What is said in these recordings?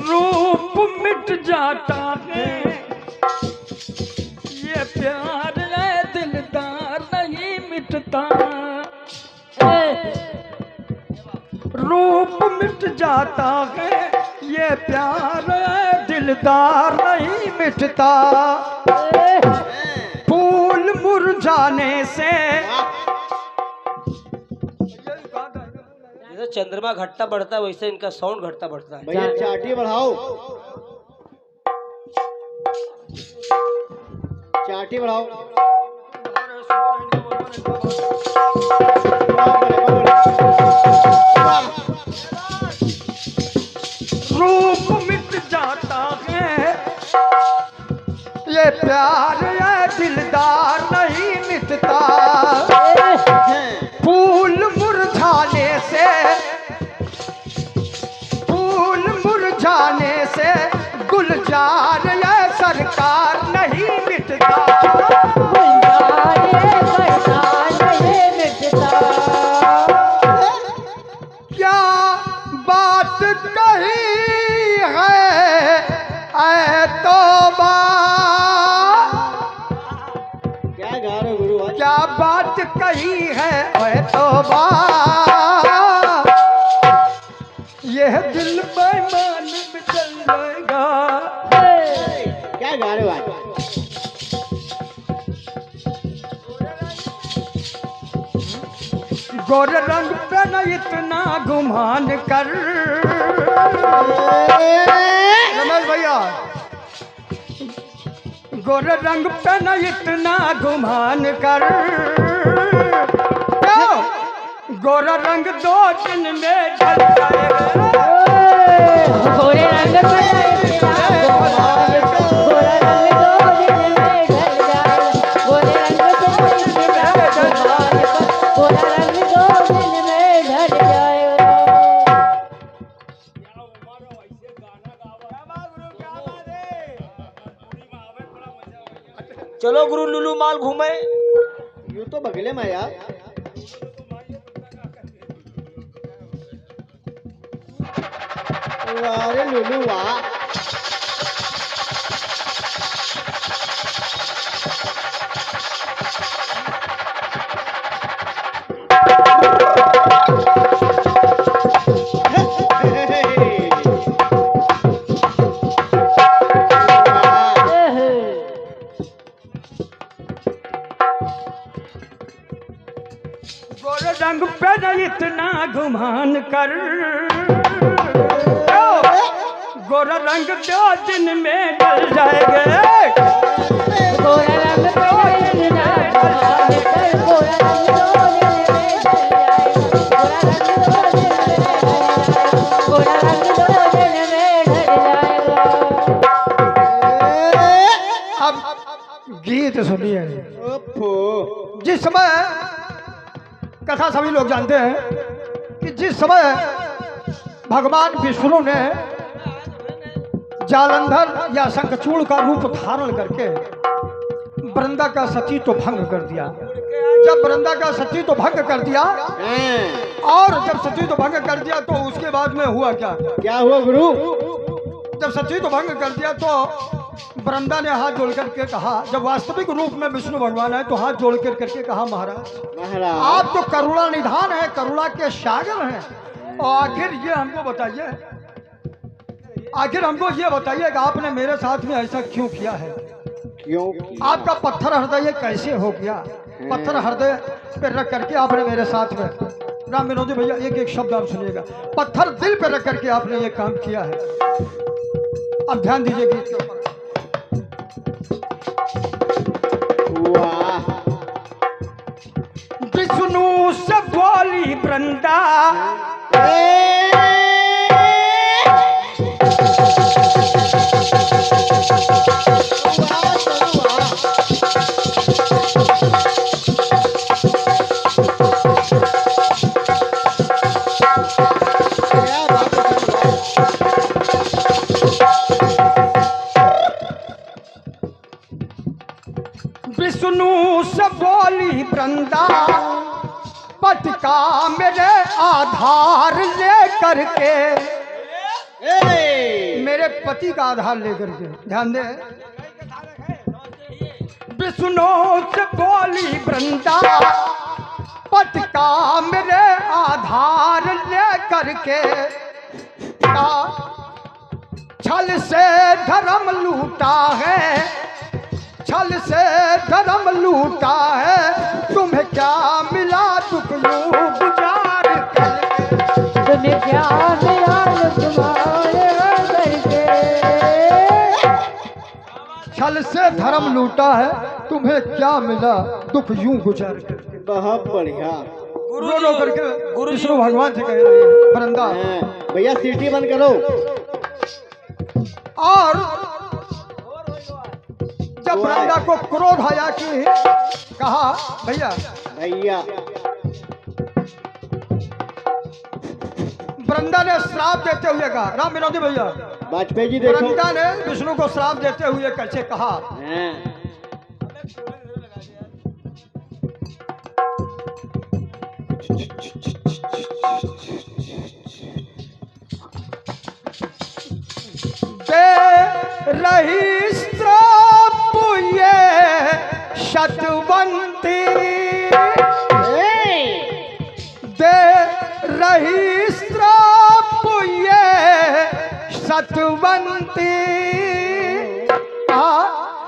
रूप मिट जाता है, ये प्यार है दिलदार नहीं मिटता। रूप मिट जाता है, ये प्यार है दिलदार नहीं मिटता। फूल मुरझाने से जैसे चंद्रमा घटता बढ़ता है वैसे इनका साउंड घटता बढ़ता है। भैया चाटी बढ़ाओ, चाटी बढ़ाओ। रूप मिट जाता है, ये प्यार है दिलदार नहीं मिटता। फूल मुरझाने से, फूल मुरझाने से गुलजार ये सरकार नहीं मिटता। क्या बात कही है ऐ तौबा, क्या गा रहे हो गुरु आज? क्या बात कही है ऐ तौबा, यह दिल बेईमान में चल जाएगा। क्या गा रहे हो आज? गोरे रंग पे न इतना गुमान कर, रमेश भैया, गोरे रंग पे न इतना गुमान कर। क्यों? गोरा रंग 2 दिन में ढल जाएगा। गोरे रंग पे गोरा रंग 2 दिन में ढल जाएगा। गोरे रंग पे गोरा रंग 2 दिन में ढल जाएगा। चलो गुरु लुलू माल घूमे। यूं तो बगले में यार। अरे लुलू वाह, गोरे रंग पे न इतना गुमान कर। गोरा रंग 2 दिन में ढल जाएगा। गोरा रंग पे इतना गुमान कर, गोरा रंग 2 दिन में ढल जाएगा। गोरा रंग 2 दिन में ढल जाएगा। अब गीत सुनिए। ओफो, जिस समय कथा सभी लोग जानते हैं कि जिस समय भगवान विष्णु ने जालंधर या शंखचूड़ का रूप धारण करके वृंदा का सतीत्व भंग कर दिया। जब वृंदा का सतीत्व भंग कर दिया, और जब सतीत्व भंग कर दिया तो उसके बाद में हुआ क्या? क्या हुआ गुरु? जब सतीत्व भंग कर दिया तो वृंदा ने हाथ जोड़ करके कहा, जब वास्तविक रूप में विष्णु भगवान है तो हाथ जोड़ कर करके कहा, महाराज आप तो करुणा निधान है, करुणा के सागर हैं, और आखिर ये हमको बताइए, आखिर हमको ये बताइए कि आपने मेरे साथ में ऐसा क्यों किया है? क्यों? आपका पत्थर हृदय कैसे हो गया? पत्थर हृदय पे रख करके आपने मेरे साथ में, राम विनोदी भैया एक एक शब्द आप सुनिएगा, पत्थर दिल पे रख करके आपने ये काम किया है। अब ध्यान दीजिए गीत के ऊपर। वाह, विष्णु से बोली वृंदा, विष्णु से बोली वृंदा, पटका मेरे आधार ले करके, मेरे पति का आधार लेकर के ध्यान दे। विष्णु से बोली वृंदा पति का मेरे आधार लेकर के छल से धर्म लूटा है, छल से धर्म लूटा है। तुम्हें क्या मिला दुख यूं गुजार करके, तुम्हें क्या मिला तुम्हारे करके, छल से धर्म लूटा है। तुम्हें क्या मिला दुख यूं गुजार करके। बहुत बढ़िया। रो रो करके विष्णु भगवान से कह रहे हैं वृंदा। भैया सीटी बंद करो। और जब वृंदा को क्रोध आया कि कहा भैया भैया वृंदा ने श्राप देते हुए कहा, राम विनोदी भैया वाजपेयी जी देखो। वृंदा ने विष्णु को श्राप देते हुए कैसे कहा, दे रही श्राप ये शतवंती, दे रही श्राप ये शतवंती।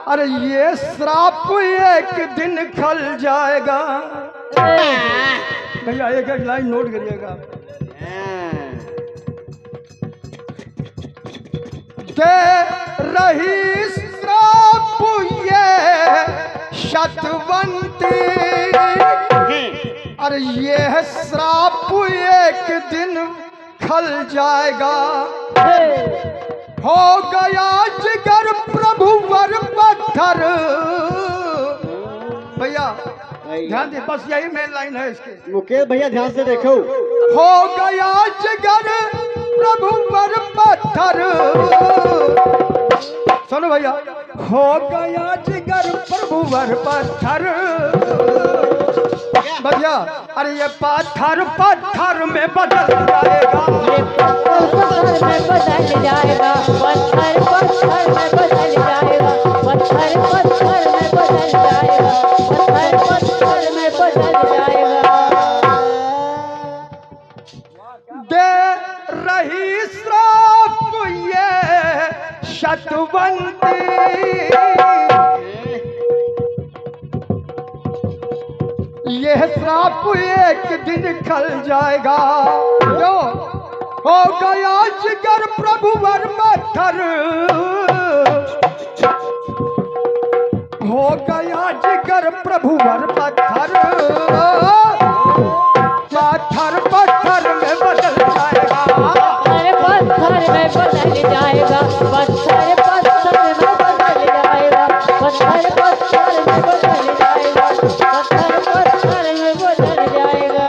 अरे ये श्राप एक दिन खल जाएगा। भैया एक एक लाइन नोट करिएगा। दे रही श्राप ये शतवंती, अरे ये श्राप एक दिन खल जाएगा। हो गया जिगर प्रभु वर पत्थर। भैया ध्यान दे, बस यही मेन लाइन है इसके। मुकेश भैया ध्यान से देखो। हो गया जिगर प्रभु वर पत्थर। सुनो भैया, हो गया जिगर प्रभु वर पत्थर। भैया अरे ये पत्थर पत्थर में बदल जाएगा, पत्थर में बदल जाएगा, पत्थर पत्थर में बदल जाएगा, पत्थर पत्थर में बदल जाएगा, पत्थर पत्थर में बदल जाएगा। दे रही श्राप ये शतवंती, यह श्राप एक दिन खल जाएगा। जो हो गया जिगर प्रभु वर पत्थर, हो गया जिगर प्रभु वर पत्थर। पत्थर पत्थर में बदल जाएगा, पत्थर में बदल जाएगा, पत्थर पत्थर में बदल जाएगा, पत्थर पत्थर में बदल जाएगा, पत्थर पत्थर में बदल जाएगा।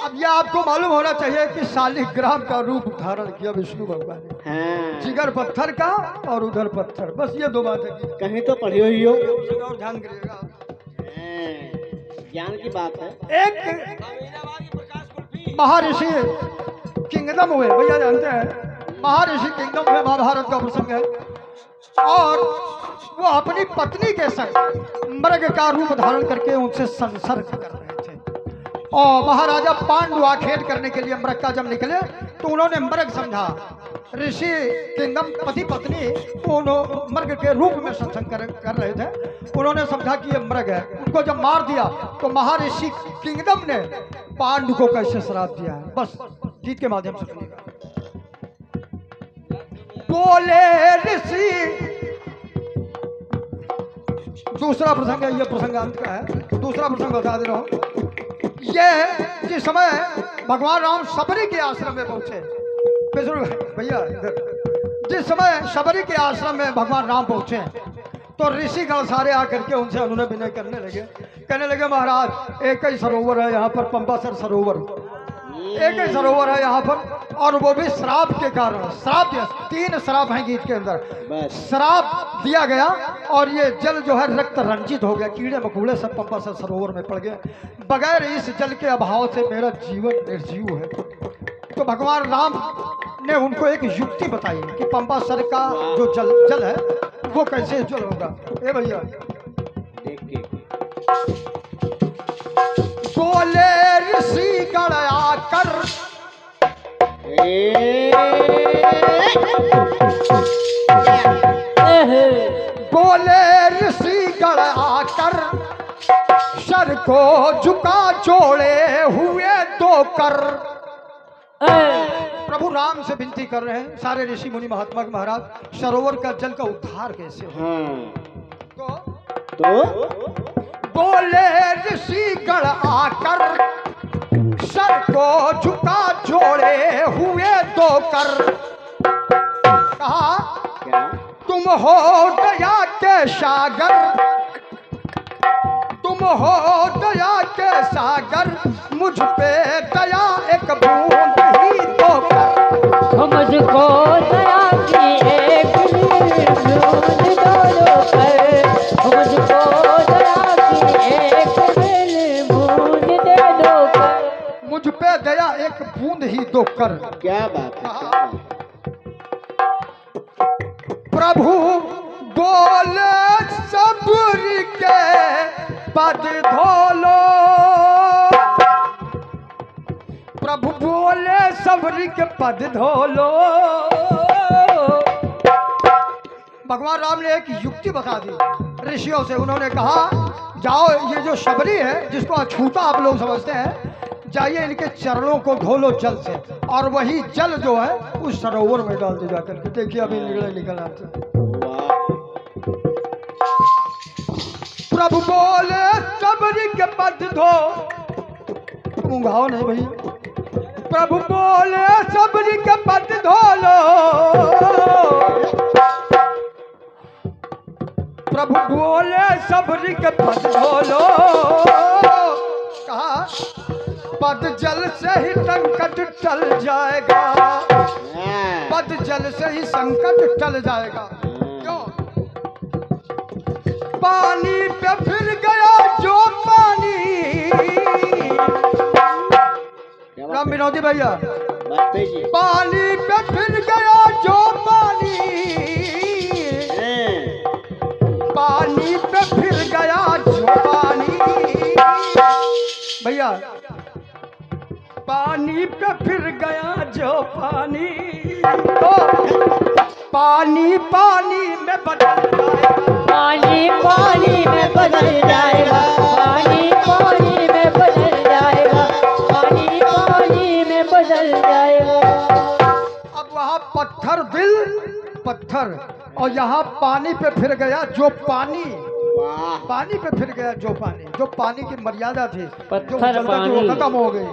अब यह आपको मालूम होना चाहिए कि शालिग्राम का रूप धारण किया विष्णु भगवान ने। जिगर पत्थर का और उधर पत्थर, बस ये दो बात है। कहीं तो पढ़ी हुई हो। और ध्यान करिएगा, ज्ञान की बात है। एक महर्षि किंगडम हुए, भैया जानते हैं महर्षि किंगडम हुए, महाभारत का प्रसंग है। और वो अपनी पत्नी के संग मृग का रूप धारण करके उनसे संसर्ग कर रहे थे। और महाराजा पांडु आखेट करने के लिए मृग का जब निकले तो उन्होंने मृग समझा। ऋषि किंगडम पति पत्नी दोनों मृग के रूप में संसर्ग कर रहे थे। उन्होंने समझा कि ये मृग है। उनको जब मार दिया तो महर्षि किंगडम ने पांडु को कैसे श्राप दिया है, बस गीत के माध्यम से सुनिएगा। बोले ऋषि, दूसरा प्रसंग है, ये प्रसंग अंत का है। दूसरा प्रसंग बता दे रहा हूं। ये जिस समय भगवान राम शबरी के आश्रम में पहुंचे, भैया इधर, जिस समय शबरी के आश्रम में भगवान राम पहुंचे तो ऋषिगण सारे आकर के उनसे अनुनय विनय करने लगे। कहने लगे महाराज एक ही सरोवर है यहाँ पर, पंपासर सरोवर, एक ही सरोवर है यहाँ पर, और वो भी श्राप के कारण। श्राप दिया, 3 श्राप हैं गीत के अंदर। श्राप दिया गया और ये जल जो है रक्त रंजित हो गया, कीड़े मकोड़े सब पंपासर सरोवर में पड़ गए। बगैर इस जल के अभाव से मेरा जीवन निर्जीव है। तो तो भगवान राम ने उनको एक युक्ति बताई कि पंपा सर का जो जल है वो कैसे जल होगा। ए भैया बोले ऋषि गण आकर बोले ऋषि गण आकर सर को झुका जोड़े हुए दो कर। प्रभु राम से विनती कर रहे हैं सारे ऋषि मुनि महात्मा के महाराज सरोवर का जल का उद्धार कैसे हो। तो बोले ऋषि गण आकर सर को झुका जोड़े हुए दो कर। कहा तुम हो दया के सागर, तुम हो दया के सागर, मुझ पे दया एक बूंद ही दो कर। मुझको दया की एक बूंद दो कर, मुझको दया की एक बूंद दे दो कर। मुझ पे दया एक बूंद ही दो कर। क्या बात है। प्रभु बोले सब्र के पद धोलो, प्रभु बोले सब्र के पद धोलो। भगवान राम ने एक युक्ति बता दी ऋषियों से। उन्होंने कहा जाओ ये जो शबरी है जिसको अछूता आप लोग समझते हैं, जाइए इनके चरणों को धो लो जल से और वही जल जो है उस सरोवर में डाल दे जाकर के। देखिए अभी निकल आते। प्रभु बोले सबरी के पद धो, ऊँघाओ नहीं भैया। प्रभु बोले सबरी के पद धो लो, प्रभु बोले सबरी के पद धो लो। कहा पद जल से ही संकट टल जाएगा, पद जल से ही संकट टल जाएगा। क्यों? पानी पे फिर गया जो पानी। राम विनोदी भैया, पानी पे फिर गया जो पानी, पानी पे फिर गया जो पानी। भैया पानी पे फिर गया जो पानी, तो पानी पानी में बदल जाएगा, पानी पानी में बदल जाएगा, पानी पानी में बदल जाएगा, पानी पानी में बदल जाएगा। अब वहाँ पत्थर दिल पत्थर और यहाँ पानी पे फिर गया जो पानी, पानी पे फिर गया जो पानी। जो पानी की मर्यादा थी जो वो खत्म हो गई।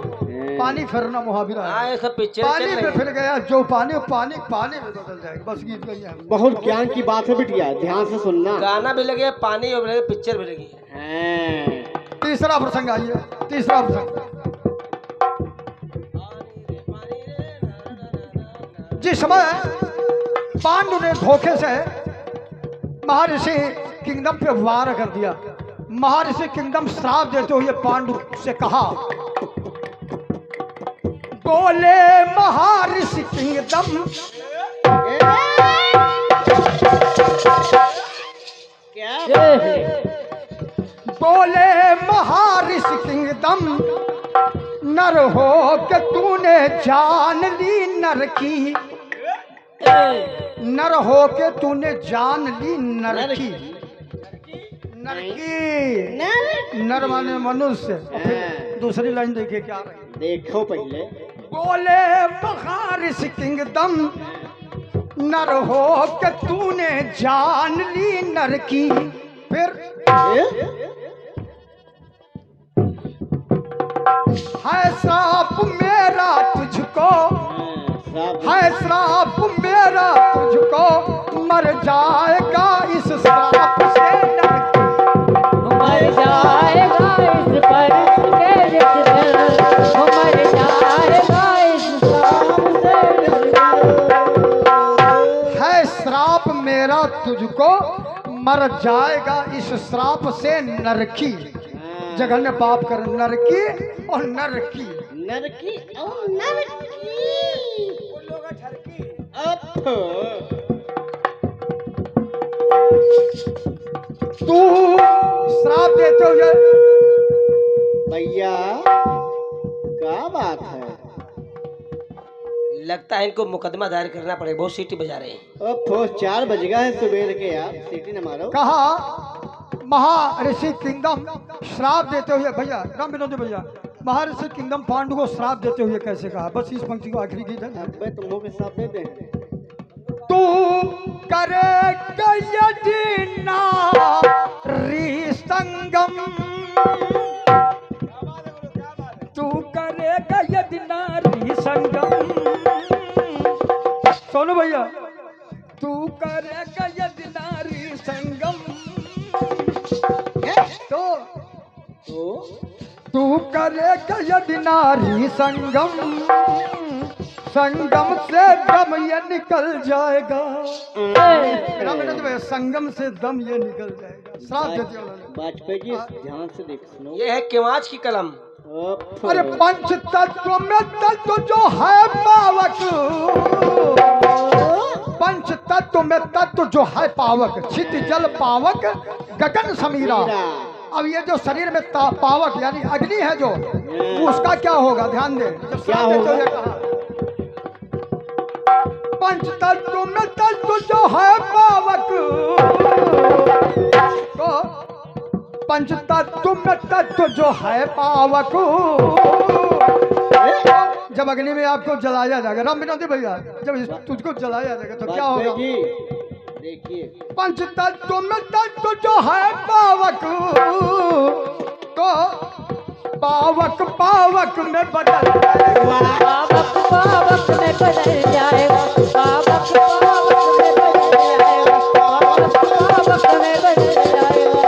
पानी फिरना मुहावरा है। पानी पे फिर गया जो पानी, पानी पानी में बदल जाएगा। बस गीत गई है। बहुत ज्ञान की बात है बिटिया, ध्यान से सुनना। गाना भी लगे, पानी भी लगे, पिक्चर भी लगी। तीसरा प्रसंग आइए, तीसरा प्रसंग। जिस समय पांडु ने धोखे से महर्षि किंगडम पे वार कर दिया, महर्षि किंगडम श्राप देते हुए पांडु से कहा, बोले महर्षि किंगडम बोले महर्षि किंगडम, नर हो के तूने जान ली नर की, नर हो के तूने जान ली नर की। नर की नर माने मनुष्य। दूसरी लाइन देखिए क्या रही, देखो पहले। बोले महर्षि किंगडम, नर हो के तूने जान ली नर की। फिर है श्राप मेरा तुझको, है श्राप मेरा तुझको, मर जाएगा इस श्राप से नर की। मर जाएगा इस पर के जिस, मर जाएगा इस श्राप से। है श्राप मेरा तुझको, मर जाएगा इस श्राप से नरकी। जघन्य पाप कर नरकी और नरकी, नरकी और नरकी। तू श्राप देते हुए भैया क्या बात है? लगता है इनको मुकदमा दायर करना पड़ेगा, बहुत सीटी बजा रहे हैं। अब 4 बज गया है सुबह के यार, सीटी न मारो। कहा महर्षि किंगडम श्राप देते हुए, भैया राम विनोद भैया, महर्षि किंगडम पांडु को श्राप देते हुए कैसे कहा? बस इस पंक्ति को आखिरी गीत है। अबे तुम लोग के साथ दे दे। तू करे यदि नारी संगम, तू करेगा यदि नारी संगम, सोनू भैया, तू करेगा यदि नारी संगम, तो तू करेगा यदि नारी संगम, संगम से दम ये निकल जाएगा। संगम से दम ये निकल जाएगा। श्राप देते उन्होंने। वाजपेयी जी ध्यान से देख सुनो। ये है केवाच की कलम। अरे पंच तत्व में तत्व जो है पावक, पंच तत्व में तत्व जो है पावक, छित जल पावक गगन समीरा। अब ये जो शरीर में पावक यानी अग्नि है जो, उसका क्या होगा? ध्यान दे। क्या होगा? पंच तत्व में तत्व जो है पावक, तो पंच तत्व में तत्व जो है पावक, जब अग्नि में आपको जलाया जाएगा, राम विनोदी भैया, जब तुझको जलाया जाएगा तो क्या होगा? देखिए, पंच तत्व में तत्व जो है पावक, तो पावक पावक में बदल जाएगा। पावक पावक में बदल जाएगा, पावक पावक में बदल जाएगा, पावक पावक में बदल जाएगा,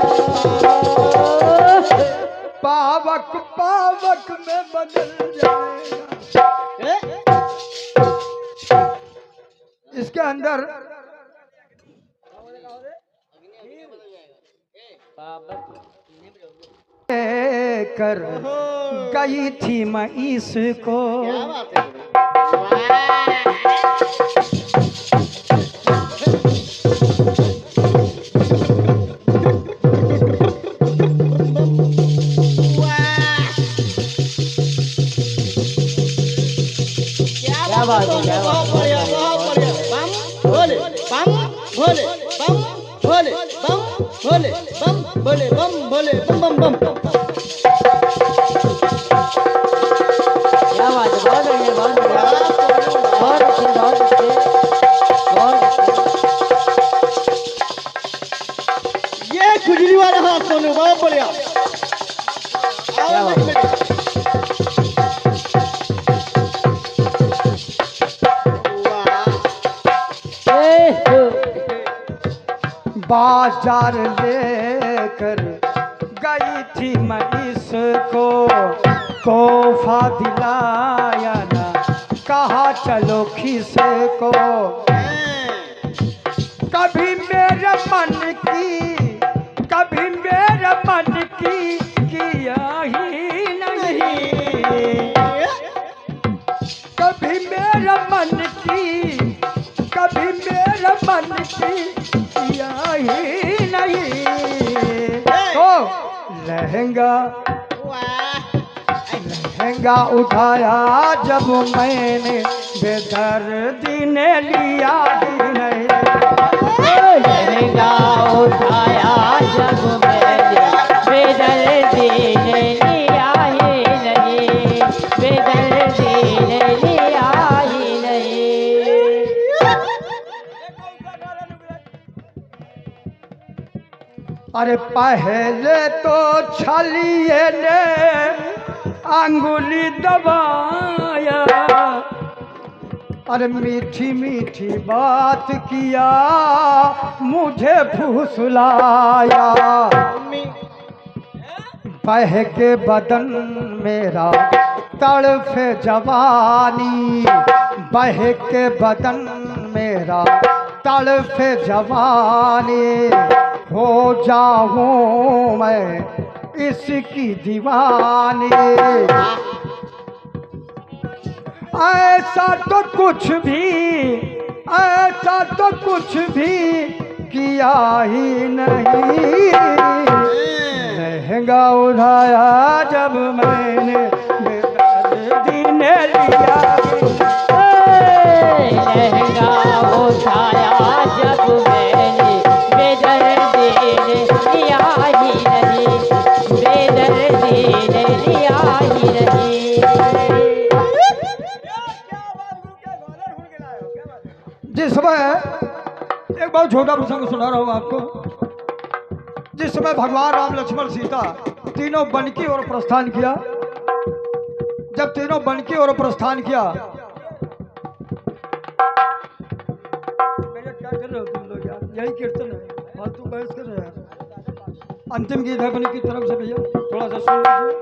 पावक पावक में बदल जाएगा। इसके अंदर कर गई थी मैं इसको, क्या बात है? क्या बात है, क्या बात है। भोले बम भोले बम भोले बम भोले बम भोले बम भोले बम बम बम। क्या बात है, बहुत बढ़िया, बहुत बढ़िया, बहुत अच्छे, बहुत अच्छे, बहुत अच्छे। ये खुजली वाला हाथ सोनू बहुत बढ़िया। क्या बात है। बाजार लेकर गई थी मैं इसको, तोहफा दिलाया ना कहा चलो खिसे को। कभी मेरे मन की, कभी मेरे मन की किया ही नहीं, कभी मेरे मन की, कभी मेरे मन की किया ही नहीं। तो लहंगा लहंगा उठाया जब मैंने, बेदर्दी ने लिया ही नहीं। लहंगा उठाया जब मैंने, बेदर्दी ने लिया ही नहीं, बेदर्दी ने लिया ही नहीं। अरे पहले तो छलिए ने अंगुली दबाया, अरे मीठी मीठी बात किया मुझे फुसलाया। बह के बदन मेरा तड़फे जवानी, बह के बदन मेरा तड़फे जवानी, हो जाऊं मैं इसकी दीवानी। ऐसा तो कुछ भी ऐसा तो कुछ भी किया ही नहीं, लहंगा उठाया जब मैंने बेदर्दी ने लिया, लहंगा उठाया जब मैंने बेदर्दी ने लिया ही नहीं, बेदर्दी ने लिया ही नहीं। जिस समय एक बहुत छोटा प्रसंग सुना रहा हूँ आपको। जिस समय भगवान राम लक्ष्मण सीता तीनों वन की ओर प्रस्थान किया, जब तीनों वन की ओर प्रस्थान किया, क्या कर रहे हो तुम लोग यार? यही कीर्तन है, फालतू बहस कर रहे हैं। अंतिम गीत है अपनी की तरफ से भैया, थोड़ा सा सुन लीजिए।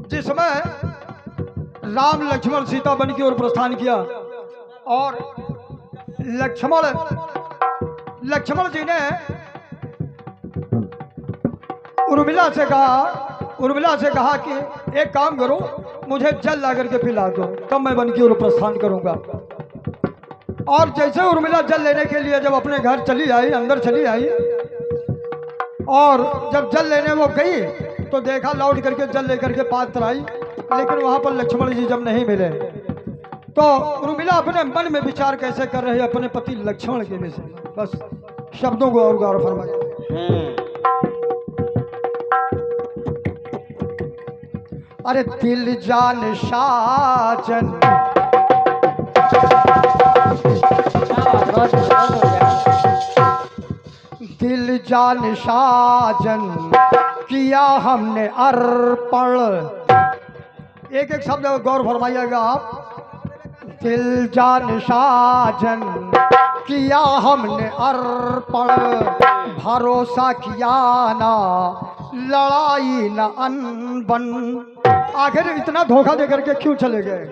जिस समय राम लक्ष्मण सीता वन की ओर प्रस्थान किया और लक्ष्मण जी ने उर्मिला से कहा कि एक काम करो, मुझे जल ला करके पिला दो, तब मैं वन की ओर प्रस्थान करूंगा। और जैसे उर्मिला जल लेने के लिए जब अपने घर चली आई, अंदर चली आई, और जब जल लेने वो गई तो देखा लौट करके जल लेकर के पात्र आई, लेकिन वहां पर लक्ष्मण जी जब नहीं मिले तो उर्मिला अपने मन में विचार कैसे कर रहे अपने पति लक्ष्मण के विषय में। बस शब्दों को और गौर फरमाया। अरे दिल जान साजन, दिल जान साजन किया हमने अर्पण। एक एक शब्द गौर फरमाइएगा आप। दिल जान साजन किया हमने अर्पण, भरोसा किया ना लड़ाई न अनबन। आखिर इतना धोखा देकर के क्यों चले गए?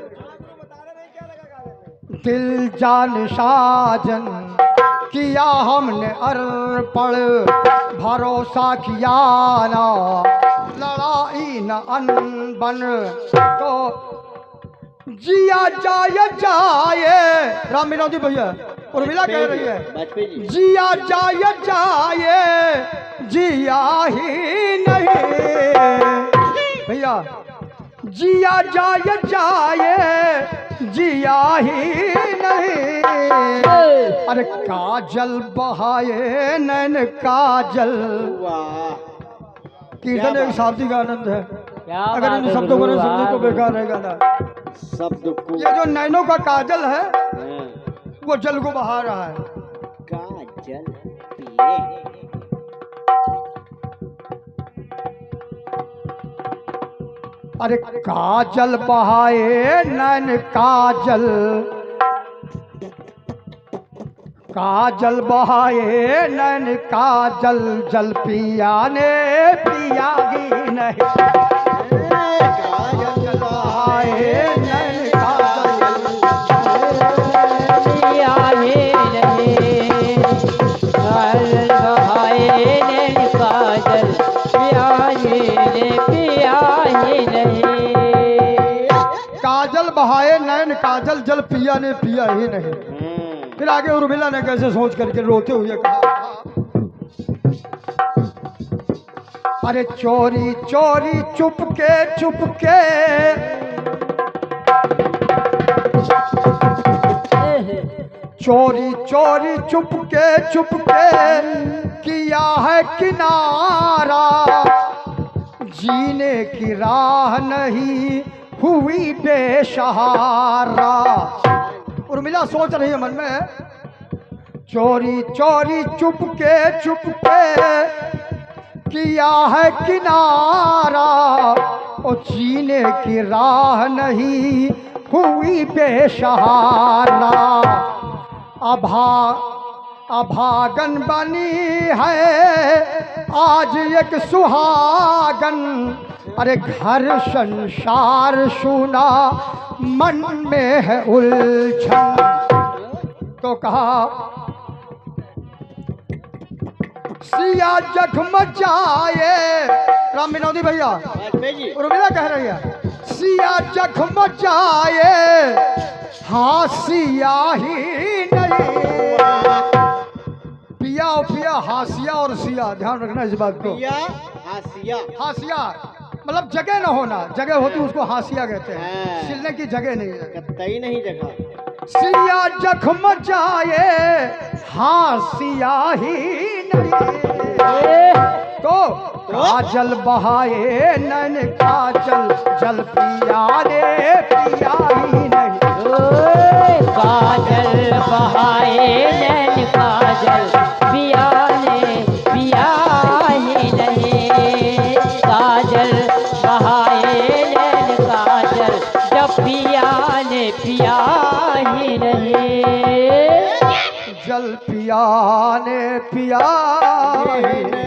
दिल जान साजन किया हमने अर्पण, भरोसा किया ना लड़ाई न अनबन। तो जिया जाए जाए, राम विनोदी भैया उर्मिला कह रही है, जिया जाए जाए जिया ही नहीं भैया, जिया जाए जाए जिया ही नहीं। अरे काजल बहाए नैन काजल। कीर्तन एक शाब्दिक आनंद है, अगर इन शब्दों को न समझे तो बेकार रहेगा ना। शब्द को ये जो नैनों का काजल है वो जल को बहा रहा है। काजल पिए। अरे काजल बहाए नैन काजल, काजल बहाए नैन काजल, जल पिया ने पियागी नहीं। काजल बहाए नैन काजल पिया ही नहीं, काजल बहाए नैन काजल, पिया ही नहीं। काजल बहाए नैन काजल, जल पिया ने पिया ही नहीं। फिर आगे उर्मिला ने कैसे सोच करके रोते हुए कहा, अरे चोरी चोरी चुपके चुपके, चोरी चोरी चुपके चुपके किया है किनारा, जीने की राह नहीं हुई बेसहारा। उर्मिला सोच रही है मन में, चोरी चोरी चुपके चुपके किया है किनारा, और जीने की राह नहीं हुई बेसहारा। अभागन बनी है आज एक सुहागन, अरे घर संसार सुना मन में है उलझन। तो कहा सिया जख्म जाए, राम विनोदी भैया उर्मिला कह रही है, सिया जख्म जाए हासिया ही नहीं। पिया और पिया, हासिया और सिया, ध्यान रखना इस बात को। पिया हासिया, हासिया मतलब जगह ना होना, जगह होती उसको हासिया कहते हैं, हाँ। सिलने की जगह नहीं है। कतई नहीं जगह। सिया जख्म जाए हासिया ही नहीं, तो काजल बहाए नैन काजल, जल पिया रे पिया ही नहीं। काजल बहाए नैन काजल, पिया ने पिया ही नहीं। काजल बहाए नैन काजल, जब पिया ने पिया ही नहीं। जल पिया ने पिया ही नहीं।